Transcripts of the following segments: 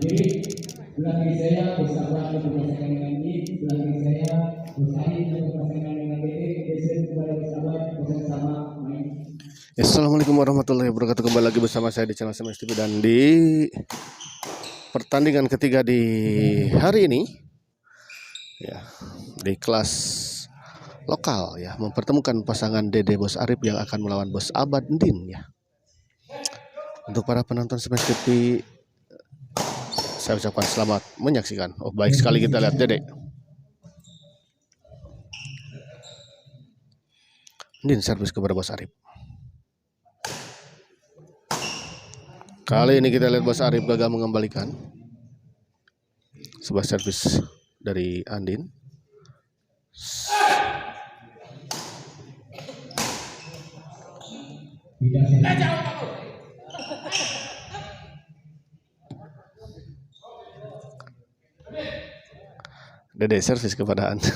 Jadi belakang saya bersama dengan pasangan ini, belakang saya bersama dengan pasangan dengan DD, geser kepada bersama bersama main. Assalamualaikum warahmatullahi wabarakatuh. Kembali lagi bersama saya di channel SMS TV dan di pertandingan ketiga di hari ini ya, di kelas lokal ya, mempertemukan pasangan Dede Bos Arif yang akan melawan Bos Abad Ndin ya. Untuk para penonton SMS TV, saya ucapkan selamat menyaksikan. Oh, baik sekali kita lihat Dede. Ndin servis kepada Bos Arif. Kali ini kita lihat Bos Arif gagal mengembalikan. Sebuah servis dari Andin. Dede servis kepada Andin.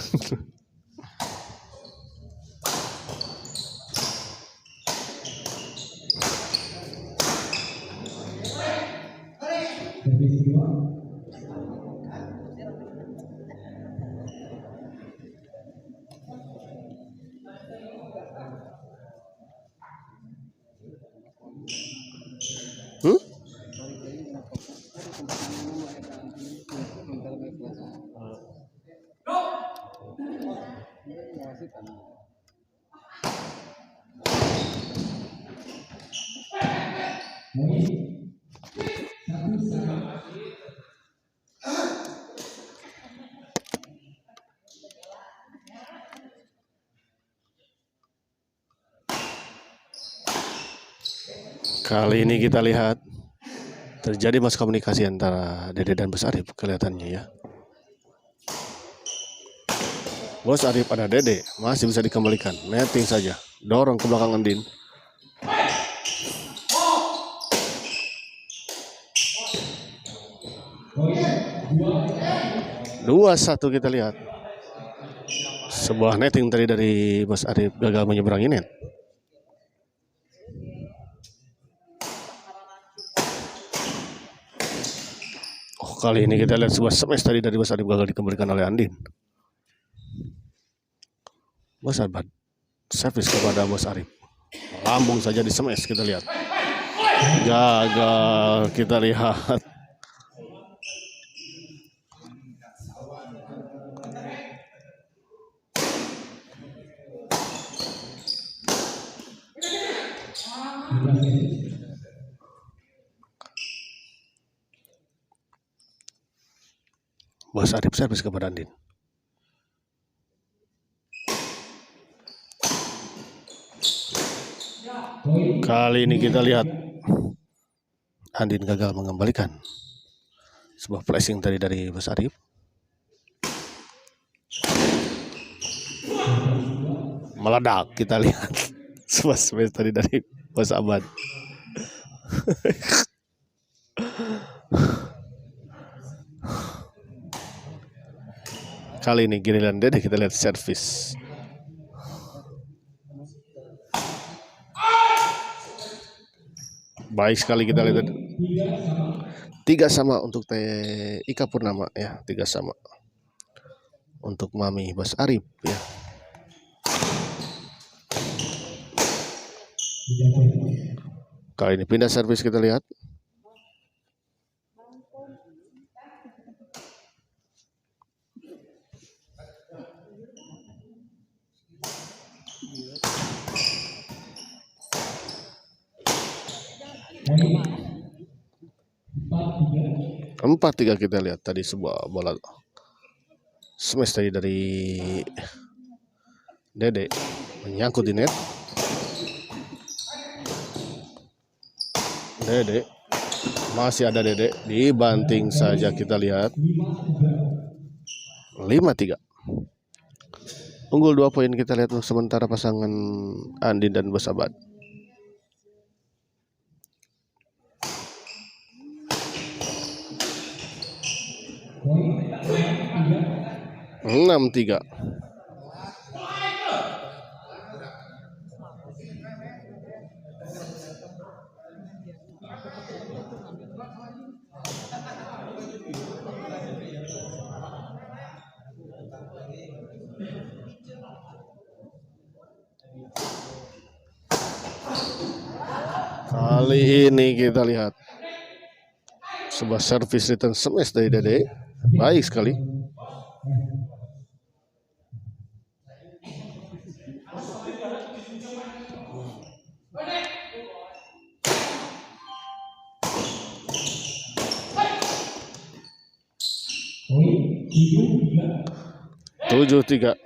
Kali ini kita lihat terjadi miskomunikasi antara Dede dan Bos Arif kelihatannya ya. Bos Arif ada Dede, masih bisa dikembalikan. Netting saja, dorong ke belakang Andin. Dua satu kita lihat. Sebuah netting tadi dari Bos Arif gagal menyeberangi net. Kali ini kita lihat sebuah smash tadi dari Bos Arif gagal dikembalikan oleh Andin. Bos Arif servis kepada Bos Arif. Lambung saja di smash kita lihat. Gagal kita lihat. Bos Arif servis kepada Andin. Kali ini kita lihat Andin gagal mengembalikan. Sebuah flashing tadi dari Bos Arif. Meledak kita lihat. Sebuah smash tadi dari Bos Abad. Kali ini giliran Dede kita lihat servis. Baik sekali kita lihat. 3-3 untuk Ika Purnama ya, 3-3 untuk Mami Bos Arif ya. Kali ini pindah servis kita lihat. Empat tiga kita lihat tadi sebuah bola smash tadi dari Dede menyangkut di net. Dede masih ada, Dede dibanting saja kita lihat. 5-3 Unggul 2 poin kita lihat sementara pasangan Andin dan Bos Abad. Poin 6-3. Kali ini kita lihat sebuah service return smash dari Dede. Baik sekali. Poin 7-3.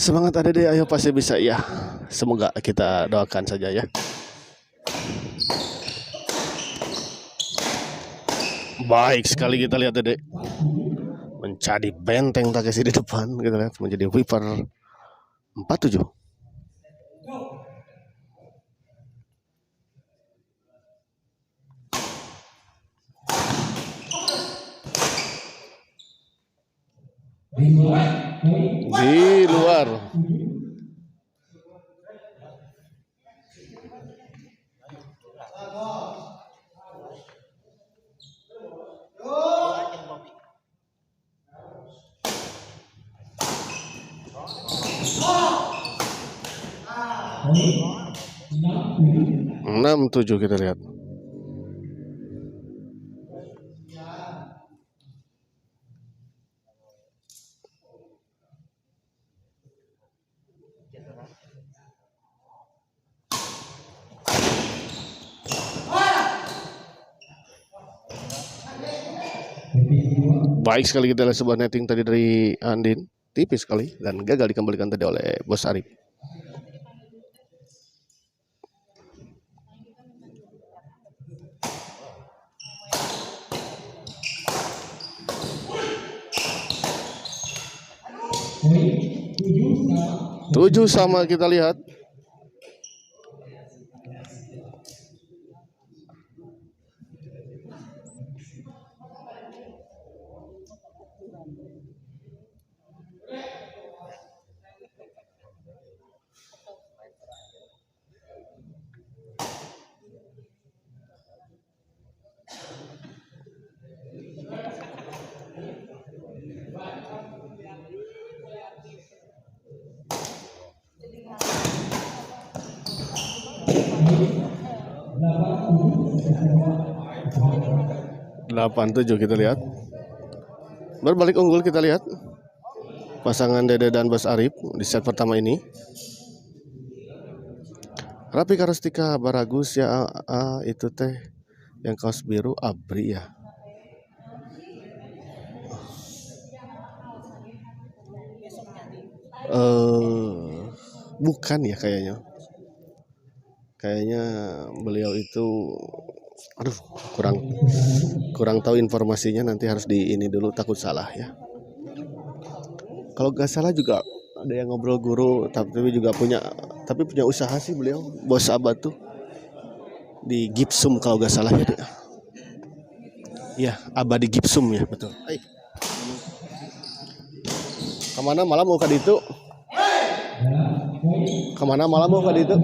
Semangat Dede, ayo pasti bisa ya. Semoga kita doakan saja ya. Baik sekali kita lihat Dede. Menjadi benteng Takeshi di depan, kita lihat menjadi wiper 4-7. Di luar. Enam tujuh kita lihat. Baik sekali kita lihat sebuah netting tadi dari Andin, tipis sekali dan gagal dikembalikan tadi oleh Bos Arif. Tujuh sama kita lihat. Delapan tujuh kita lihat. Berbalik unggul kita lihat pasangan Dede dan Bos Arif di set pertama ini. Rapi Karustika Baragus ya, itu teh yang kaos biru Abri ya. Bukan ya kayaknya. Kayaknya beliau itu, aduh, kurang tahu informasinya, nanti harus di ini dulu, takut salah ya. Kalau nggak salah juga ada yang ngobrol guru, tapi juga punya usaha sih beliau, Bos Abad tuh di Gipsum kalau nggak salah ya. Ya, Abadi Gipsum ya, betul. Hai. Kemana malam mau ke itu? Kemana malam mau ke itu?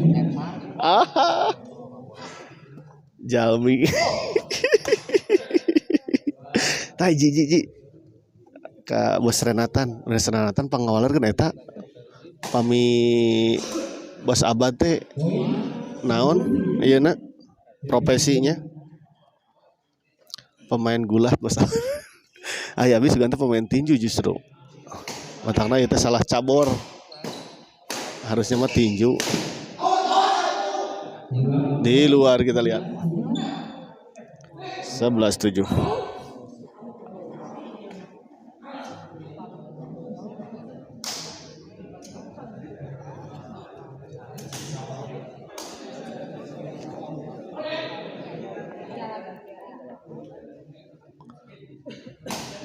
Jalmi. Tai ji. Ka Bos Renatan pengawalan kan eta pami Bos Abad teh naon ayeuna profesinya pemain gulat Bos Abad. Aya abis ganti pemain tinju justru. Matangna itu salah cabor. Harusnya mah tinju. Di luar kita lihat. 11-7.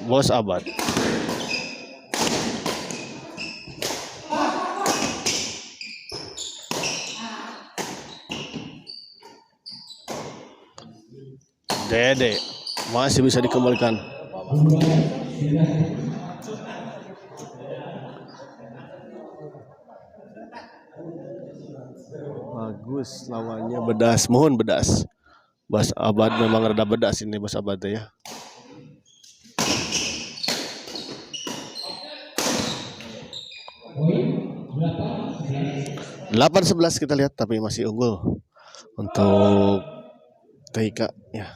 Bos Abad. Dede masih bisa dikembalikan. Bagus lawannya bedas, mohon bedas. Bos Abad memang rada bedas ini Bos Abad ya. 8-11 kita lihat tapi masih unggul untuk TIK ya.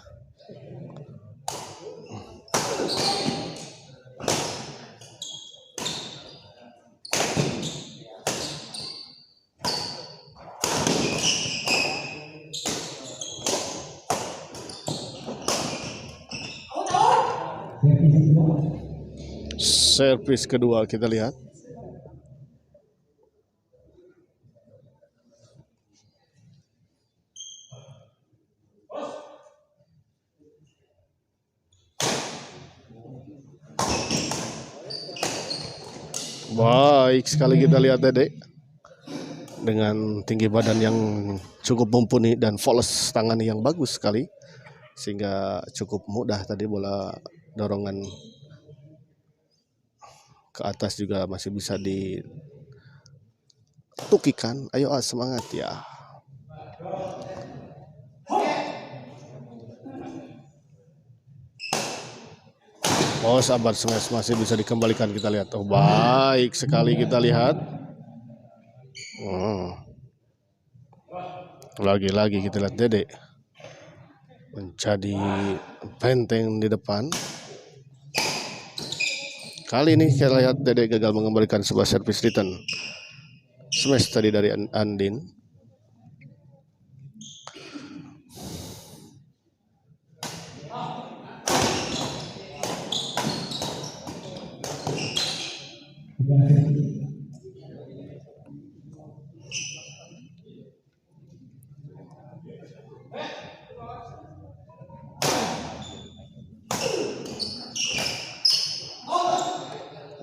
Servis kedua kita lihat. Baik sekali kita lihat Dede dengan tinggi badan yang cukup mumpuni dan voles tangan yang bagus sekali sehingga cukup mudah tadi bola dorongan ke atas juga masih bisa ditukikan. Ayo semangat ya. Bos Abad smash masih bisa dikembalikan kita lihat. Oh baik sekali kita lihat. Lagi-lagi kita lihat Dede menjadi benteng di depan. Kali ini kita lihat Dede gagal mengembalikan sebuah servis return smash tadi dari Andin.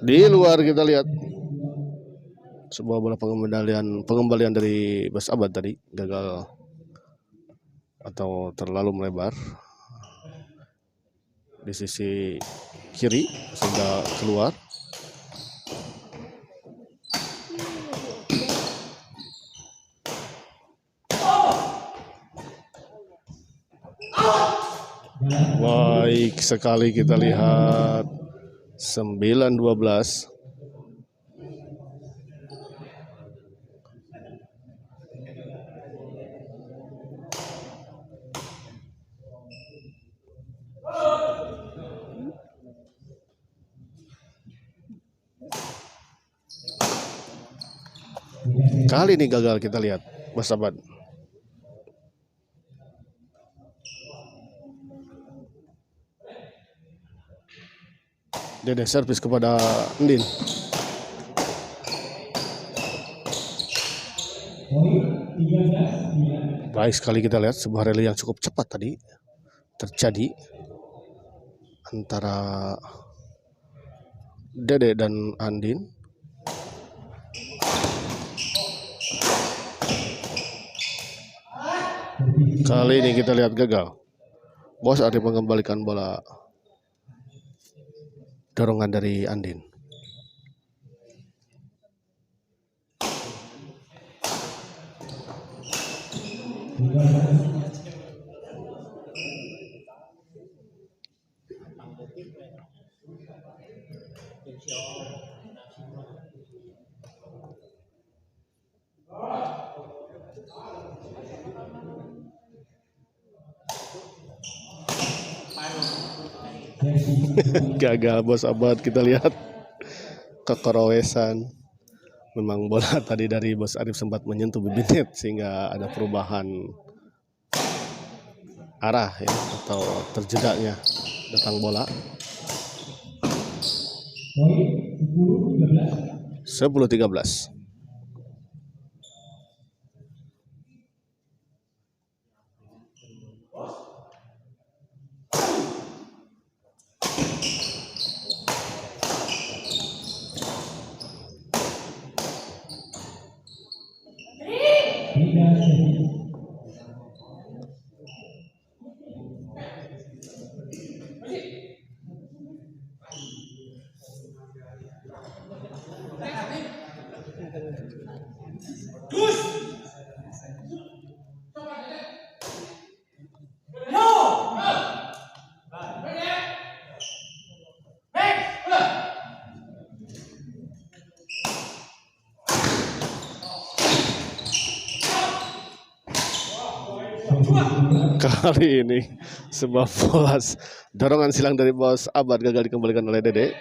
Di luar kita lihat sebuah bola pengembalian dari Bos Abad tadi gagal atau terlalu melebar di sisi kiri sehingga keluar. Baik sekali kita lihat 9-12. Kali ini gagal kita lihat Bos Abad. Dede servis kepada Andin. Baik sekali kita lihat sebuah rally yang cukup cepat tadi terjadi antara Dede dan Andin. Kali ini kita lihat gagal. Bos Arif mengembalikan bola dorongan dari Andin. Gagal Bos Abad, kita lihat kekorowesan. Memang bola tadi dari Bos Arif sempat menyentuh bibit net sehingga ada perubahan arah ya, atau terjedaknya datang bola. 10-13. Kali ini sebuah bola dorongan silang dari Bos Abad gagal dikembalikan oleh Dede.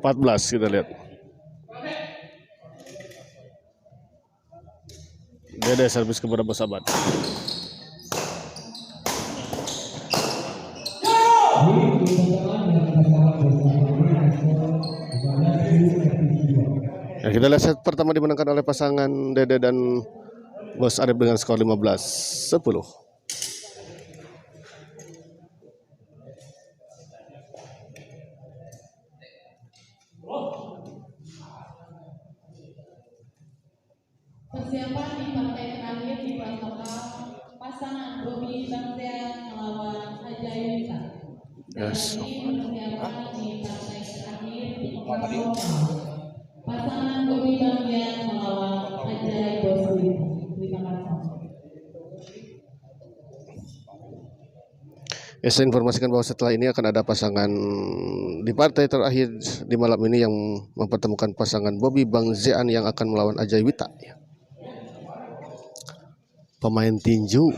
Empat belas kita lihat. Dede servis kepada Bos Abad. Ya, kita lihat set pertama dimenangkan oleh pasangan Dede dan Bos Arif dengan skor 15-10. Persiapan di partai terakhir di kelas lokal, pasangan Bobi Bangsean melawan Ajaib. Yes. Ini persiapan di partai terakhir di kelas lokal, pasangan Bobi Bangsean melawan Ajaib Boswi. Terima kasih. Ya, saya informasikan bahwa setelah ini akan ada pasangan di partai terakhir di malam ini yang mempertemukan pasangan Bobi Bangsean yang akan melawan Ajaibita. Pemain tinju.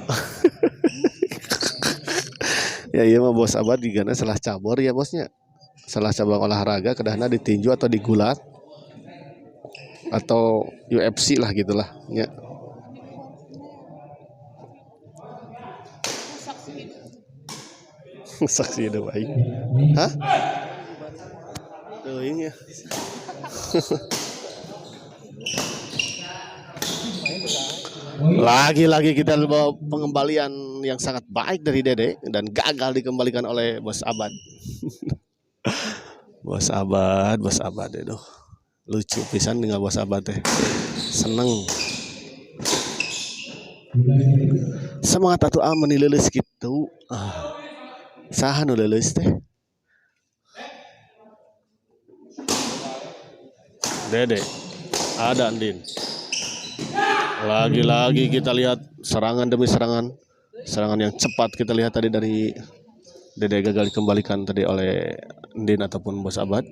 Ya iya mah Bos Abad digana salah cabur ya bosnya. Salah cabang olahraga kedahna di tinju atau di gulat atau UFC lah gitulah ya. Saksi itu baik. Hah? Tuh ini ya. Lagi-lagi kita bawa pengembalian yang sangat baik dari Dede dan gagal dikembalikan oleh Bos Abad. Bos Abad itu lucu pisan dengan Bos Abad teh. Seneng. Semangat atuh aman leuleus gitu. Saha nu leuleus teh? Dede. Ada Andin. Lagi-lagi kita lihat serangan demi serangan. Serangan yang cepat kita lihat tadi dari Dede gagal dikembalikan tadi oleh Andin ataupun Bos Abad.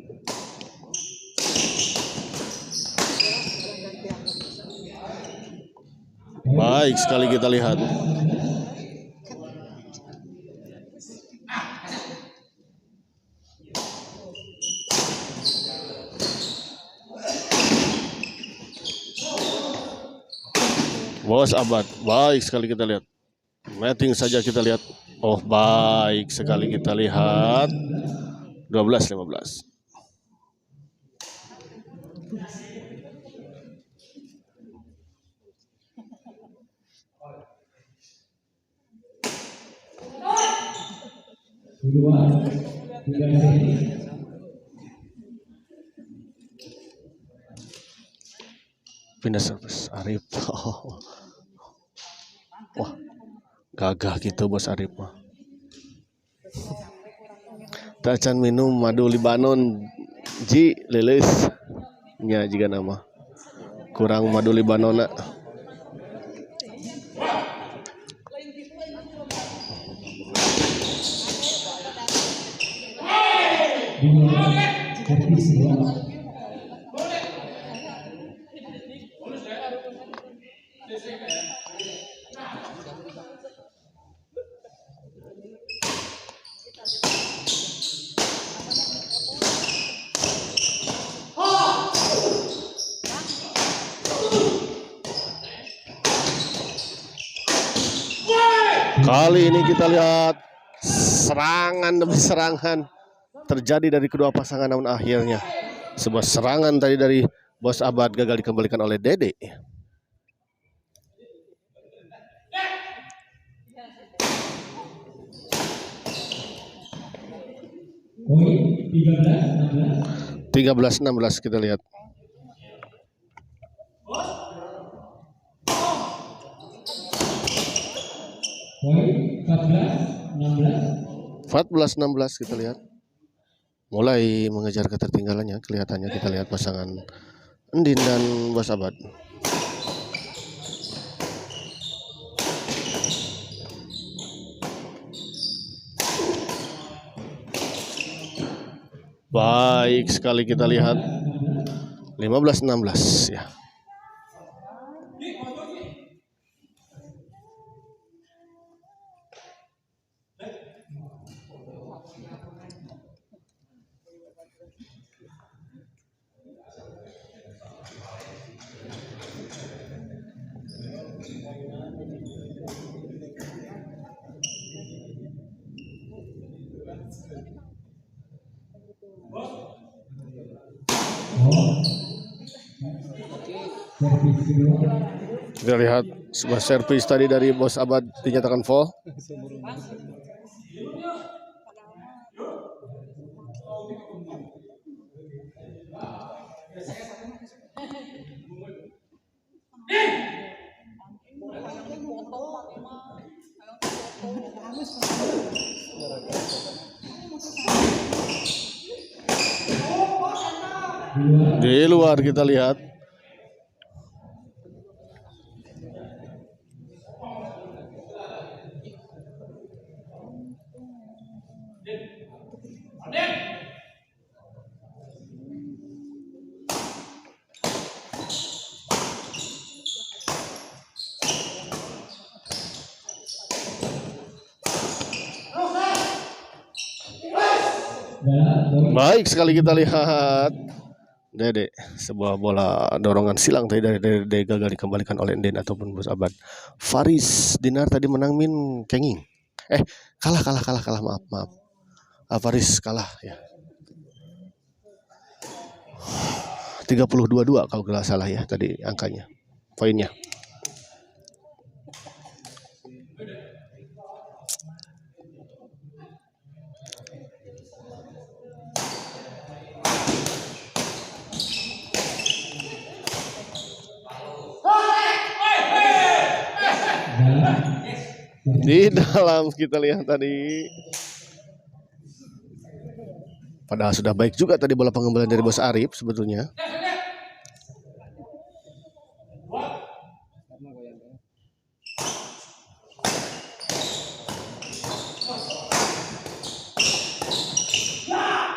Baik sekali kita lihat. Bos Abad, baik sekali kita lihat. Mating saja kita lihat. Oh, baik sekali kita lihat. 12-15. Pindah service Arif. Wah, gagah gitu bos Arif mah. Tacan minum madu Libanon ji leles nya juga nama kurang madu Libanona. Kali ini kita lihat serangan demi serangan terjadi dari kedua pasangan, namun akhirnya sebuah serangan tadi dari Bos Abad gagal dikembalikan oleh Dede. Poin 13-16 kita lihat. Poin 14-16 kita lihat. Mulai mengejar ketertinggalannya, kelihatannya kita lihat pasangan Endin dan Bos Abad. Baik sekali kita lihat 15-16 ya. Kita lihat sebuah servis tadi dari Bos Abad dinyatakan foul. Di luar kita lihat. Baik sekali kita lihat Dede, sebuah bola dorongan silang tadi dari Dede gagal dikembalikan oleh Endin ataupun Bos Abad. Faris Dinar tadi menang min kenging. Kalah maaf. Faris kalah ya. 30-22 kalau tidak salah ya tadi angkanya, poinnya. Di dalam kita lihat tadi, padahal sudah baik juga tadi bola pengembalian dari Bos Arif sebetulnya.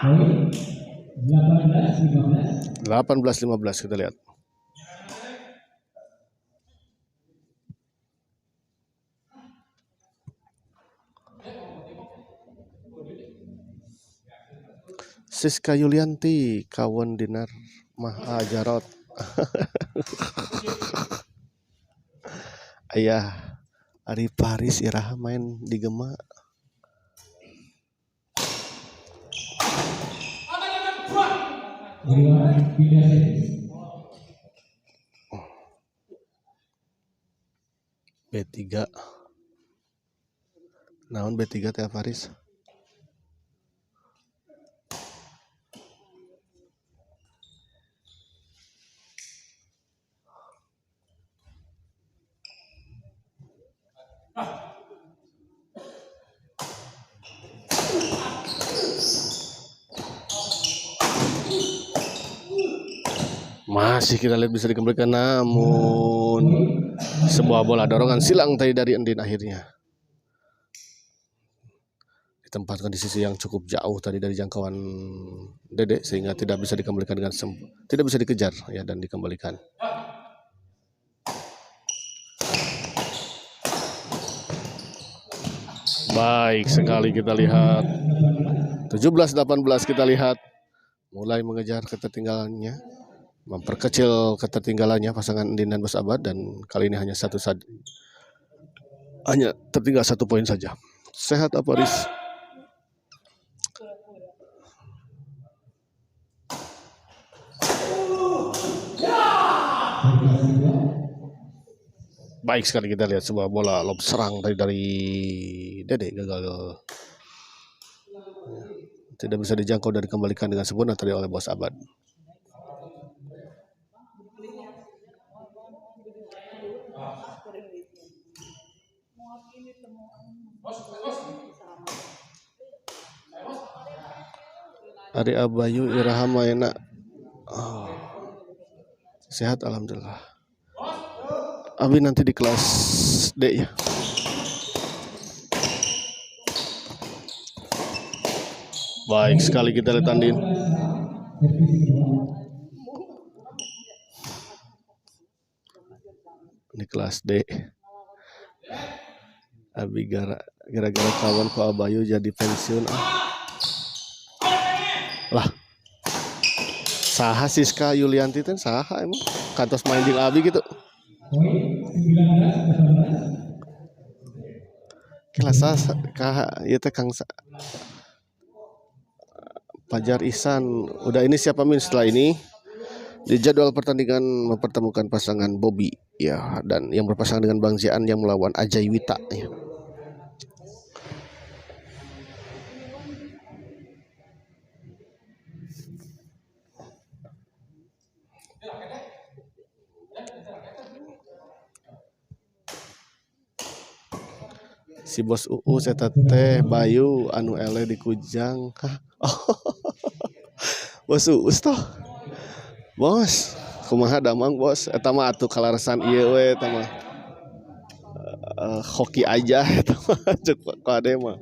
Poin 18-15 kita lihat. Siska Yulianti kawan Dinar Mah Jarot. Ayah Ari Paris Iraha main di Gema. B3. Naon B3 teh Faris? Masih kita lihat bisa dikembalikan, namun sebuah bola dorongan silang tadi dari Endin akhirnya ditempatkan di sisi yang cukup jauh tadi dari jangkauan Dede sehingga tidak bisa dikembalikan dengan tidak bisa dikejar ya dan dikembalikan. Baik sekali kita lihat 17-18 kita lihat mulai mengejar ketertinggalannya, memperkecil ketertinggalannya pasangan Endin dan Bos Abad, dan kali ini hanya hanya tertinggal 1 poin saja. Sehat apa Riz? Baik sekali kita lihat sebuah bola lob serang dari Dede gagal. Tidak bisa dijangkau dan dikembalikan dengan sempurna tadi oleh Bos Abad. Ari Abayu Irahama enak. Sehat alhamdulillah. Abi nanti di kelas D ya. Baik sekali kita lihat Andin. Di kelas D. Abi gara-gara kawan Ko Abayu jadi pensiun. Lah. Saha Siska Yulianti teh saha emang kantos main jeung Abi gitu. Kelas ieu teh Kang Fajar Ihsan. Udah ini siapa min setelah ini di jadwal pertandingan mempertemukan pasangan Bobby ya, dan yang berpasangan dengan Bang Jian yang melawan Ajay Wita ya. Si Bos Uus eta teh Bayu anu ele di Kujang. Bos Uus toh. Bos, kumaha damang bos? Eta mah atuh kalarasan ieu we eta mah. Hoki aja eta mah cek kade mah.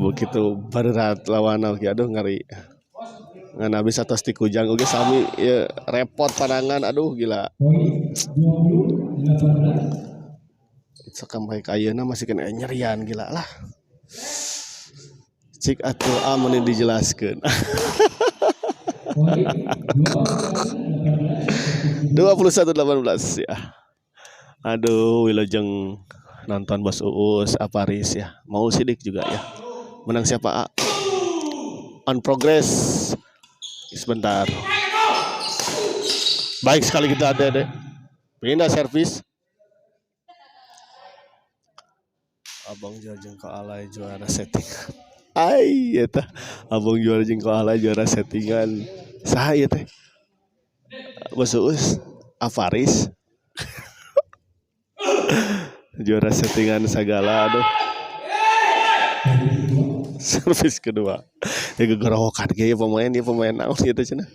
Begitu berat lawan oke aduh ngeri. Ngan abis atas di Kujang oge sami ya, repot pandangan aduh gila. Sampai kayeuna masih kena nyerian gila lah. Cik atuh amun dijelaskeun. 21-18 ya. Aduh wilujeng nonton Bos Uus Aparis ya. Mau sidik juga ya. Menang siapa? On progress. Sebentar. Baik sekali kita ada deh. Pindah servis. Abang juara jeung Ko Alay juara settingan. Ai eta abang juara jeung Ko Alay juara settingan. Saha ieu teh? Bos Uus Aparis. Juara settingan segala aduh. Servis kedua. Ya gegorowokan ge pemain naon ieu teh cenah.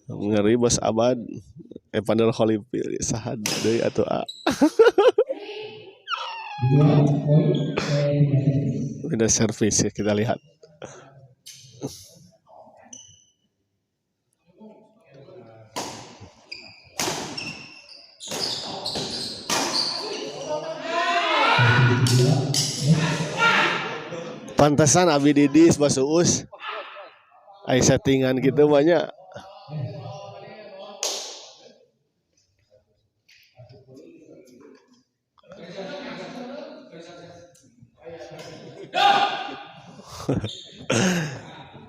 Ngeri Bos Abad. Evander Holyfield saha deui atuh a. Pindah servis ya kita lihat. Pantesan Abi Didis Bos Uus. Ai settingan gitu banyak.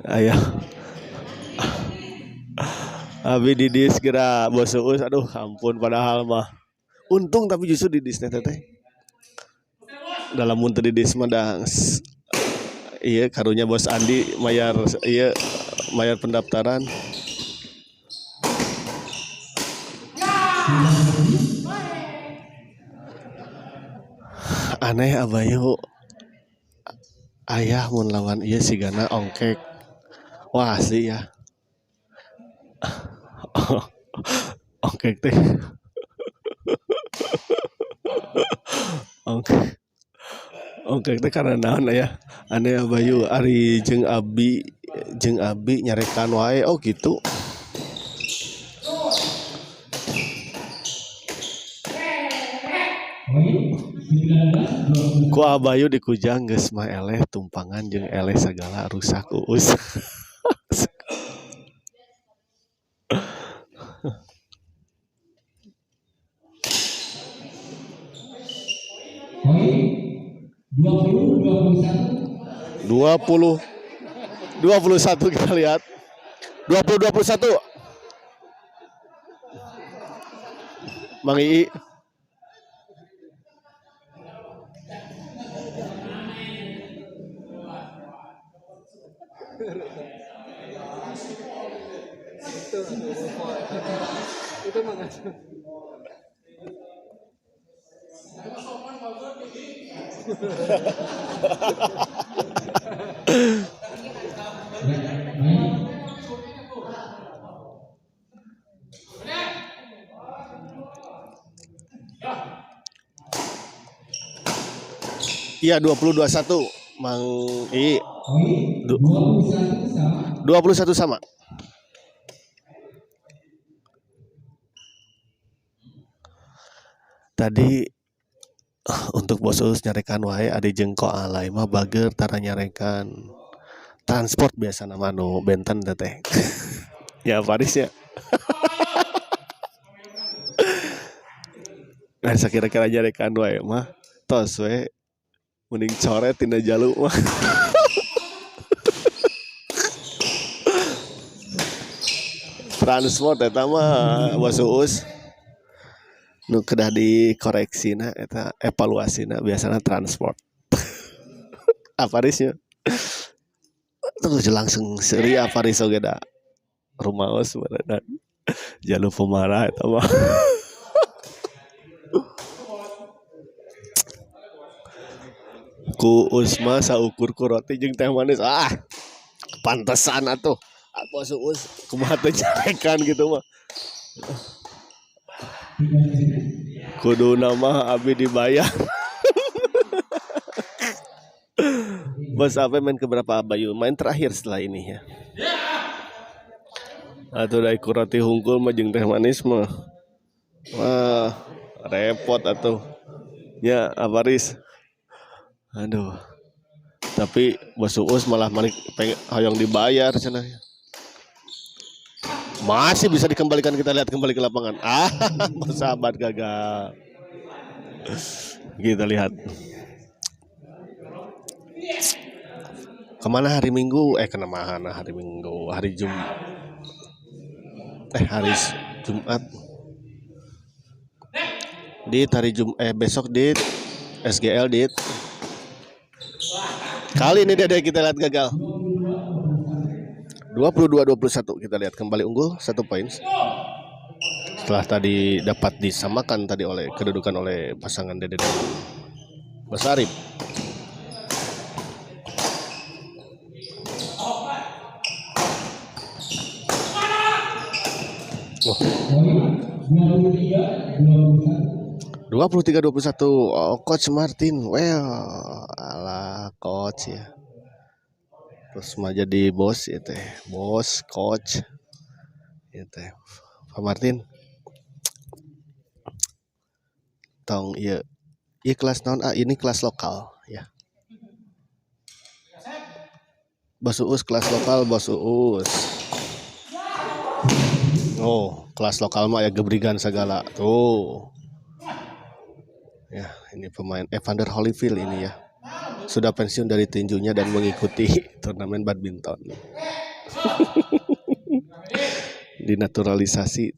Ayo. Abi Didis kira Bos Uus aduh ampun padahal mah untung tapi justru Didis teh dalam muntah Didis mah iya karunya Bos Andi mayar pendaftaran. Aneh Abayu ayah mun lawan ieu sigana ongkek. Wah asli ya. Oke teh. Oke. Oke teh karena naon ya. Ane Bayu Ari jeung Abi nyarekan wae oh gitu. Poin 19-20. Ku Abayu dikujang geus mah eleh tumpangan jeung eleh sagala rusak uus. Poin 20-21. 20 21 kita lihat. 20-21. Mang Ii. Ya, main. Iya 20-21 Mang Ii. Poin 21 sama. 21 sama. Tadi untuk bos Uus nyarekan wae adi jengko alay mah bager tara nyarekan transport biasa nama nu benten teh teh. Ya Paris ya. Nah sakira-kira nyarekan wae mah tos we mending coret tina jalu mah. Transport eta mah bos Uus nu kedah dikoreksina eta evaluasina biasana transport. Aparisnya terus langsung seri Aparis oge da rumah Uus dan jalur pemarah eta mah. Ku Uus mah saukur ku roti jeung teh manis pantesan atuh bos Uus kumaha teh nyarekan gitu mah. Kudu nama abi dibayar. Bos apa main keberapa Abayu? Main terakhir setelah ini ya. Atuh da roti hungkul mah jeung teh manis mah. Wah, repot atuh. Ya, Aparis. Aduh. Tapi bos Uus malah hoyong dibayar cenah. Masih bisa dikembalikan, kita lihat kembali ke lapangan. Sahabat gagal. Kita lihat. Kemana hari Minggu? Kemana hari Minggu? Hari Jumat. Besok di SGL dit. Kali ini Dede kita lihat gagal. 22-21 kita lihat kembali unggul 1 poin. Setelah tadi dapat disamakan tadi kedudukan oleh pasangan Dede dan Bos Arif. Oh. 23-21. Oh, Coach Martin. Well, ala coach ya. Terus mah jadi bos ya teh. Bos, coach. Ya teh. Pak Martin. Tong iya kelas naon ini kelas lokal ya. Bos Uus kelas lokal Bos Uus. Oh, kelas lokal mah ya gebrigan segala. Tuh. Ya, ini pemain Evander Holyfield ini ya. Sudah pensiun dari tinjunya dan mengikuti turnamen badminton. Dinaturalisasi.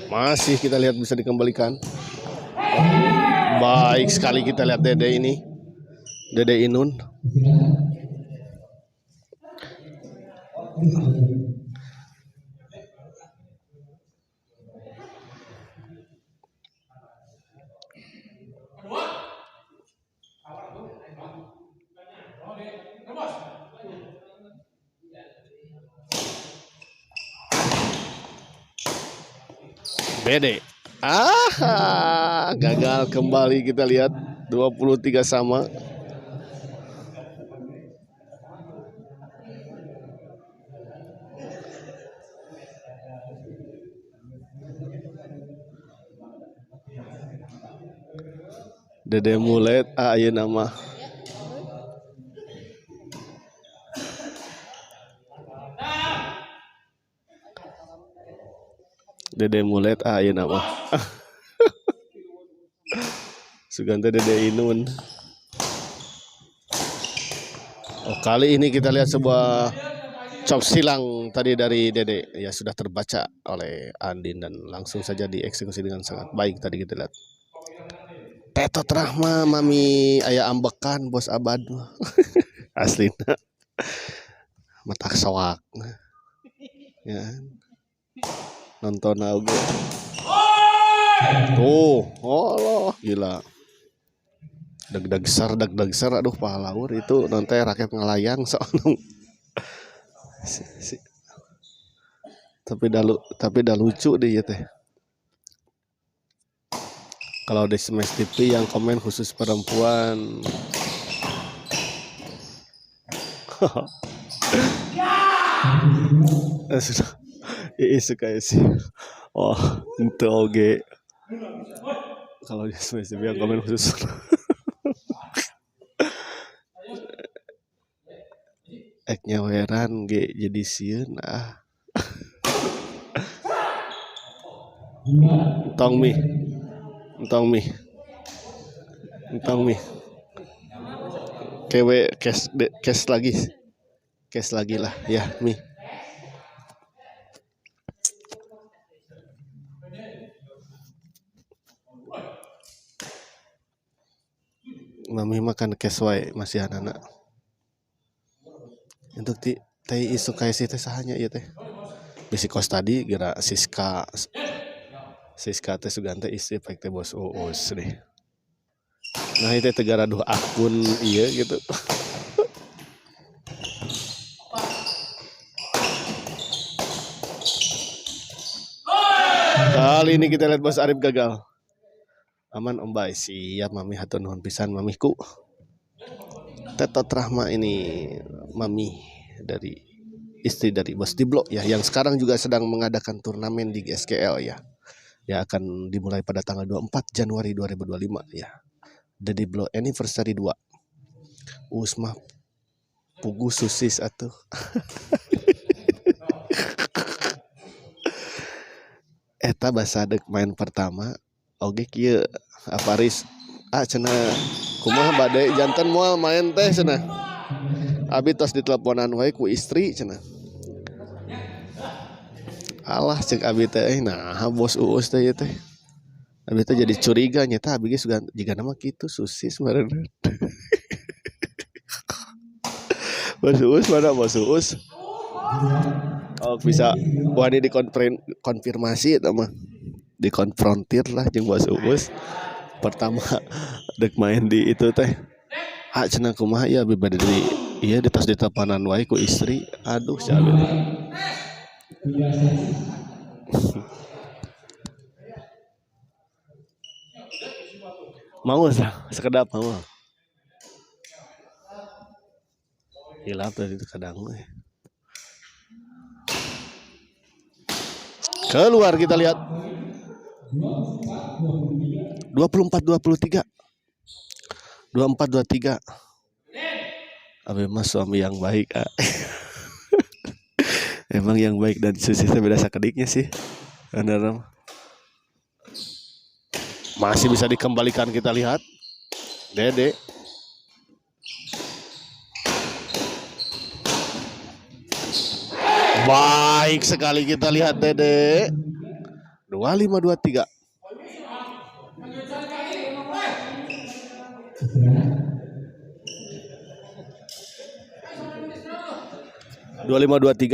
Masih kita lihat bisa dikembalikan. Baik sekali kita lihat Dede ini. Dede Inun. Dede. Gagal kembali kita lihat 23 sama. Dede Mulet ayeuna nama. Dede Mulet ayeuna nama. Sugante Dede Inun. Oh, kali ini kita lihat sebuah chop silang tadi dari Dede. Ya sudah terbaca oleh Andin dan langsung saja dieksekusi dengan sangat baik tadi kita lihat. Tetot Rahma mami aya ambekan bos Abad. Aslina. Matak sawak. Ya. Nonton oge. Tuh, Allah gila. Dag ser aduh pahlaur itu nanti rakyat ngelayang soalnya. Tapi dah lucu deh ya teh. Kalau di Smash TV yang komen khusus perempuan. Sudah. Suka sih. Oh, itu oge. Kalau di Smash TV yang komen khusus. Eknya weran ge jadi sieun Entong mi. Kewe cash lagi lah ya mi. Mami makan cash wae masih anak. Untuk teh isu kaisi teh sahanya ieu teh. Bisi kos tadi geura Siska teh sugante istri efek teh bos Uus deh. Nah itu tegara duh akun iya gitu. Kali ini kita lihat bos Arif gagal. Aman Om Bay, siap mami hatur nuhun pisan mamiku. Tetot Rahma ini mami dari istri dari bos Diblo ya, yang sekarang juga sedang mengadakan turnamen di GSKL ya. Ya akan dimulai pada tanggal 24 Januari 2025 ya. The Diblo Anniversary 2. Usmah pugu susis atuh. Eta basadek main pertama oge kieu aparis cenah kumaha bade janten moal main teh cenah. Abi tos diteleponan wae ku istri cenah. Alah cek abi teh nah bos Uus teh ieu teh. Abi teh jadi curiga nyata abi ge sugan jiga nama kitu susis meureun. Bos Uus mana bos Uus? Oh bisa wani dikonfirmasi eta mah. Dikonfrontir lah jeung bos Uus. Pertama dek main di itu teh. Cenah kumaha ya abi bade di ieu ditos diteleponan wae ku istri. Aduh sabi. Mau sekedap mau. Hilap tadi itu kadang. Keluar kita lihat. 24-23. 24-23. Abi mas suami yang baik. Emang yang baik dan susisnya beda sakediknya sih. Benar. Masih bisa dikembalikan kita lihat. Dede. Baik sekali kita lihat Dede. 25-23.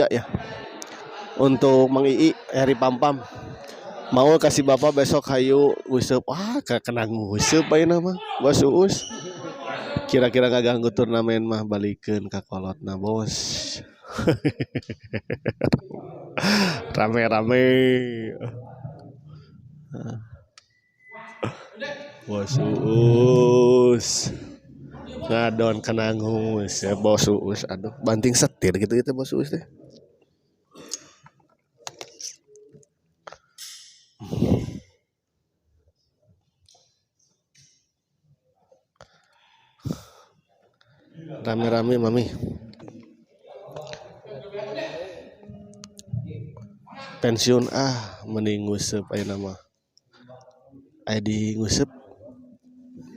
ya. Untuk Mang Ii Eri Pampam. Mau kasih bapak besok hayu useup. Wah, kenang useup bae nama Bos Uus. Kira-kira ngaganggu turnamen mah balikeun ka kolotna bos. Rame-rame. Bos Uus ngadon kanangus ya Bos Uus. Aduh banting setir gitu Bos Uus teh. Rame-rame mami. Pensiun mending nguseup aya nama. Aya di nguseup.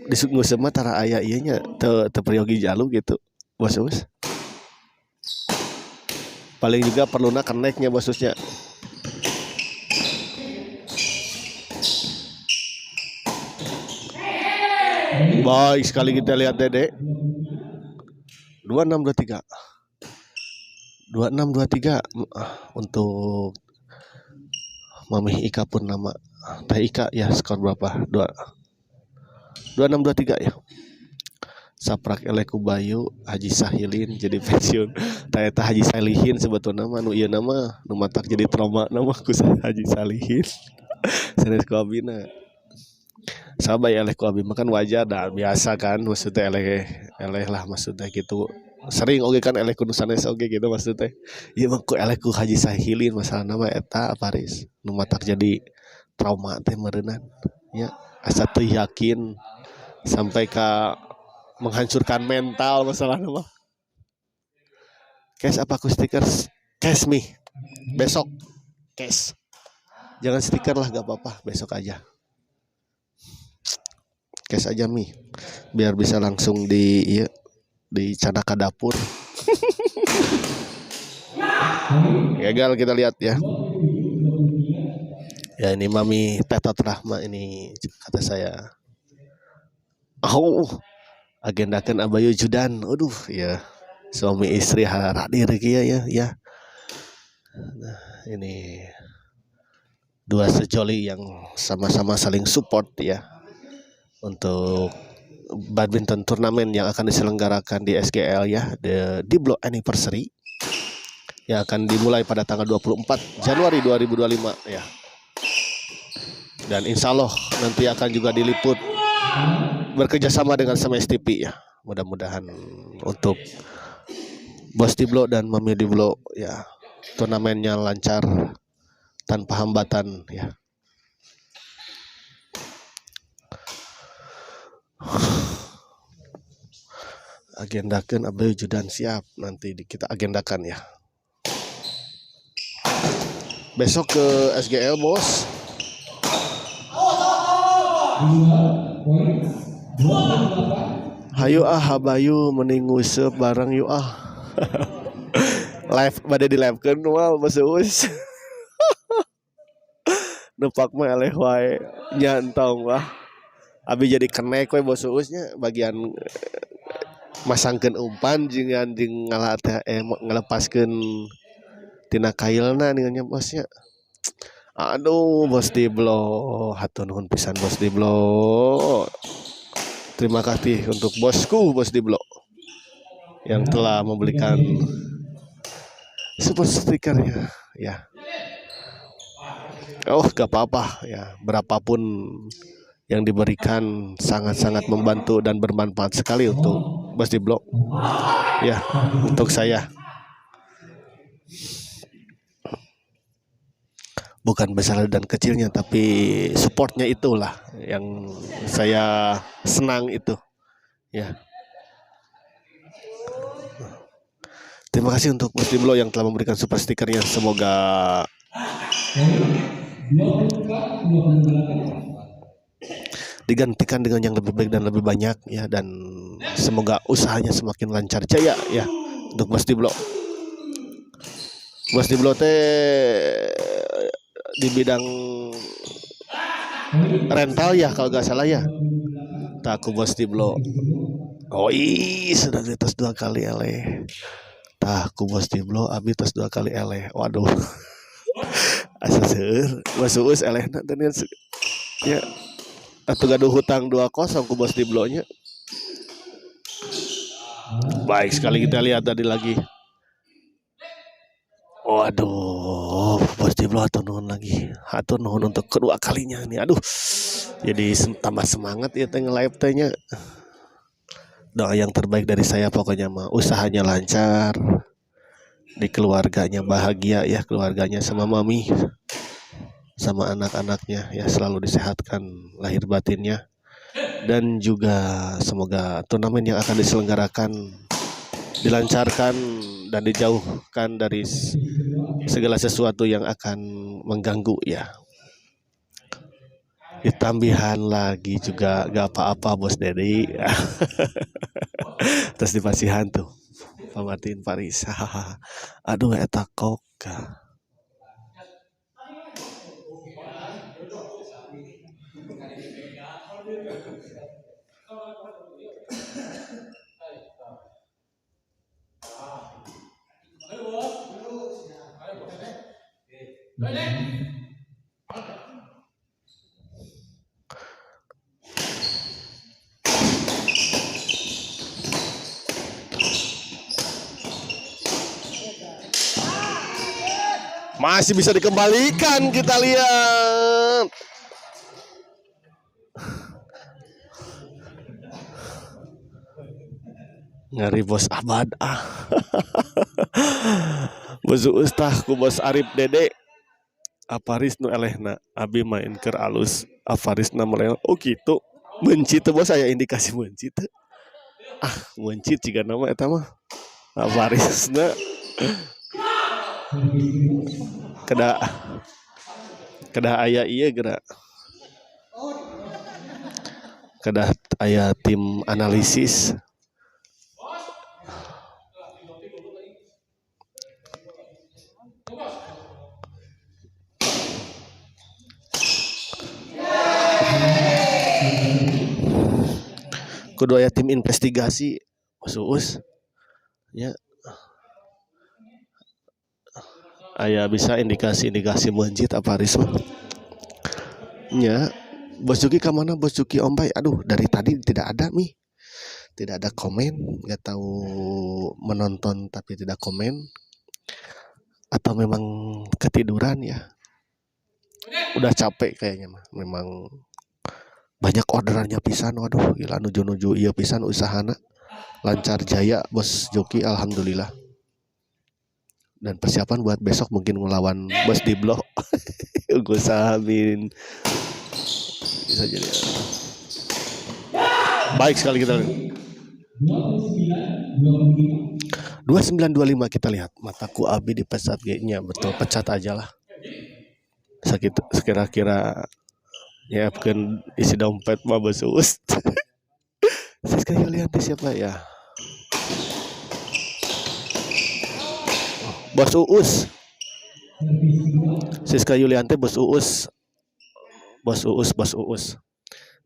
Di nguseup mah tara aya ieu nya teu peryogi jalu gitu. Bos Us. Paling juga perluna keneknya Bos Usnya. Baik sekali kita lihat Dede. 2623. 2623 untuk Mami Ika Purnama. Teh Ika ya skor berapa? 2623 ya. Saprak Eleku Bayu Haji Sahilin jadi pensiun. Tah Haji Salihin sebetulnya mah nu ieu nama nu matak jadi trauma nama ku Haji Salihin. Sanes ku abina. Sabay eleh ku abi makan wajar dah biasa kan maksudnya eleh lah maksudnya gitu. Sering oge kan eleh ku nu sanes oge gitu maksudnya. Ieu mah ku eleh ku Haji Sahilin masalah nama eta Paris nu matak jadi trauma teh meureunnan. Ya asa teu yakin sampai ka menghancurkan mental masalah nama. Cash apa aku stiker? Cash mi. Besok cash. Jangan stiker lah gak apa-apa besok aja. Cash aja mi. Biar bisa langsung dicana ke dapur. Gagal kita lihat ya. Ya ini Mami Tetot Rahma ini kata saya. Agendakan Abayu Judan. Aduh ya. Suami istri hadir ya. Nah, ini dua sejoli yang sama-sama saling support ya untuk badminton turnamen yang akan diselenggarakan di SGL ya, di Block Anniversary yang akan dimulai pada tanggal 24 Januari 2025 ya. Dan insya Allah nanti akan juga diliput bekerjasama dengan Semes TV ya. Mudah-mudahan untuk Bos Diblo dan Mami Diblo ya turnamennya lancar tanpa hambatan ya. Agendakan Abayu Judan siap nanti kita agendakan ya. Besok ke SGL bos. Hayu Habayu mending nguseup bareng yuk live pada di live kan wal Bos Uus. Nepak mah eleh wae nyantong wah. Abi jadi kenek we Bos Uusnya bagian masangkeun umpan jeung ngalepaskeun tina kailna dengan bosnya. Aduh Bos Diblo, hatur nuhun pisan Bos Diblo. Terima kasih untuk bosku Bos Diblo yang telah membelikan super stikernya ya. Oh gak apa-apa ya, berapapun yang diberikan sangat-sangat membantu dan bermanfaat sekali untuk Bos Diblo ya, untuk saya. Bukan besar dan kecilnya, tapi supportnya itulah yang saya senang itu ya. Terima kasih untuk Bos Diblo yang telah memberikan super stikernya. Semoga digantikan dengan yang lebih baik dan lebih banyak ya, dan semoga usahanya semakin lancar jaya ya untuk Bos Diblo. Bos Diblo teh di bidang rental ya kalau gak salah ya. Taku Bos Diblo. Oh sudah di atas 2 kali eleh. Taku Bos Diblo abi tos 2 kali eleh. Waduh. Asa seueur Bos Uus elehna teh ya. Atuh gaduh hutang 2-0 ku Bos Diblo nya. Baik sekali kita lihat tadi lagi. Waduh, Bos Diblo hatur nuhun lagi. Hatur nuhun untuk kedua kalinya nih. Aduh, jadi tambah semangat ya teh live tehnya. Doa yang terbaik dari saya pokoknya mah usahanya lancar, di keluarganya bahagia ya, keluarganya sama mami, sama anak-anaknya ya selalu disehatkan lahir batinnya. Dan juga semoga turnamen yang akan diselenggarakan dilancarkan dan dijauhkan dari segala sesuatu yang akan mengganggu ya. Ditambihan lagi juga gak apa-apa Bos Dedi. Terus dipasihan tuh Pak Martin Paris. Aduh eta koka. Masih bisa dikembalikan, kita lihat. Ngari Bos Abad Bos Ustah ku Bos Arif Dede. Aparis nu elehna abi main keur alus. Aparisna meleng. Oh gitu. Benci teu Bos, saya indikasi benci teu. Benci ciga nama eta mah. Aparisna kedah aya ieu geura. Kedah aya tim analisis. Kudu aya tim investigasi Bos Uus ya. Aya bisa indikasi menjit apa risma nya. Bos Juki ke mana? Bos Juki Ombay. Aduh, dari tadi tidak ada nih. Tidak ada komen, nggak tahu menonton tapi tidak komen atau memang ketiduran ya. Udah capek kayaknya mah. Memang banyak orderannya pisan. Waduh, gila nuju iya pisan usahana. Lancar jaya Bos Juki, alhamdulillah. Dan persiapan buat besok mungkin melawan Bos Diblo. Gus Amin. Bisa jadi. Baik sekali kita. 2925 kita lihat. Mataku abi di pesat G-nya betul, pecat aja lah. Sakit sekira-kira nyiapkeun isi dompet mah Bos Uus. Sekali lihat siapa ya? Bos Uus. Siska Yuliante Bos Uus.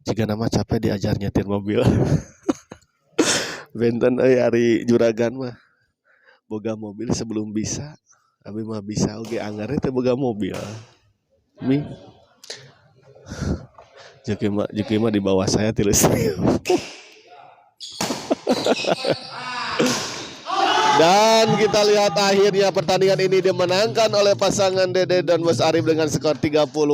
Jika nama capek diajar nyetir mobil. Benten hari juragan mah boga mobil sebelum bisa. Abi mah bisa oge anggarnya teh boga mobil. Mi. Juki mah di bawah saya tilus. Dan kita lihat akhirnya pertandingan ini dimenangkan oleh pasangan Dede dan Bos Arif dengan skor 30-25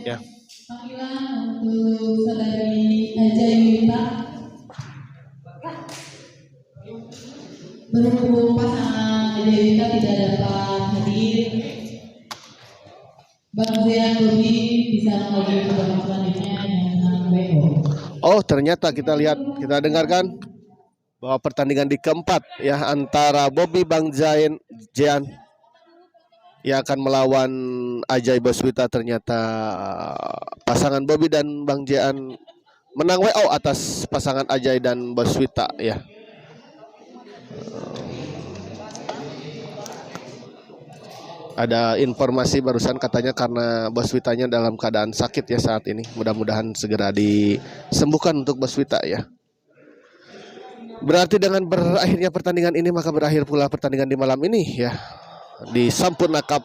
ya. Panggilan untuk saudari Ajaibita. Berhubung pasangan Ajaibita tidak dapat hadir, Bang Zian Bobi bisa maju ke babak selanjutnya dengan WO. Oh, ternyata kita lihat, kita dengarkan bahwa pertandingan di keempat ya antara Bobby Bang Jean yang akan melawan Ajay Boswita, ternyata pasangan Bobby dan Bang Jean menang WO atas pasangan Ajay dan Boswita ya. Ada informasi barusan katanya karena Boswitanya dalam keadaan sakit ya saat ini. Mudah-mudahan segera disembuhkan untuk Boswita ya. Berarti dengan berakhirnya pertandingan ini maka berakhir pula pertandingan di malam ini ya. Di Sampurna Cup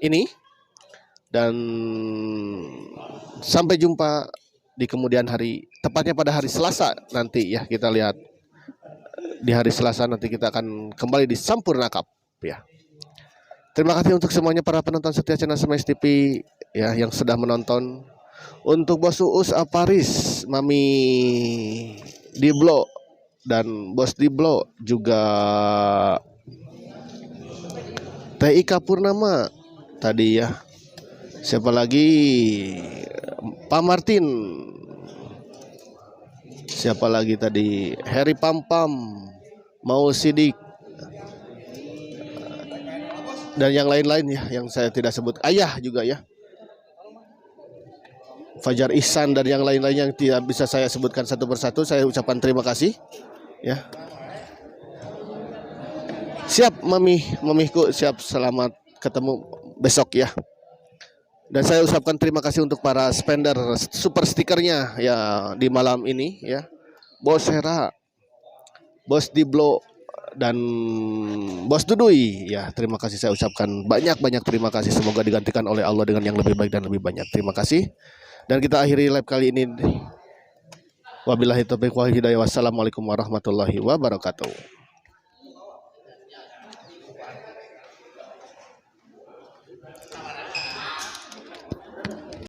ini. Dan sampai jumpa di kemudian hari, tepatnya pada hari Selasa nanti ya, kita lihat di hari Selasa nanti kita akan kembali di Sampurna Cup ya. Terima kasih untuk semuanya para penonton setia channel Smash TV ya yang sudah menonton. Untuk Bos Uus Aparis, Mami Diblo dan Bos Diblo juga Teh Ika Purnama tadi ya. Siapa lagi? Pak Martin. Siapa lagi tadi? Harry Pampam, Mau Sidik, dan yang lain-lain ya yang saya tidak sebut. Ayah juga ya. Fajar Ihsan dan yang lain-lain yang tidak bisa saya sebutkan satu persatu. Saya ucapkan terima kasih ya. Siap mamiku, siap, selamat ketemu besok ya. Dan saya ucapkan terima kasih untuk para spender super stikernya ya di malam ini ya. Bos Hera, Bos Diblo dan Bos Dudui ya, terima kasih saya ucapkan banyak-banyak terima kasih. Semoga digantikan oleh Allah dengan yang lebih baik dan lebih banyak. Terima kasih. Dan kita akhiri live kali ini. Wabillahi taufiq wal hidayah. Wassalamualaikum warahmatullahi wabarakatuh.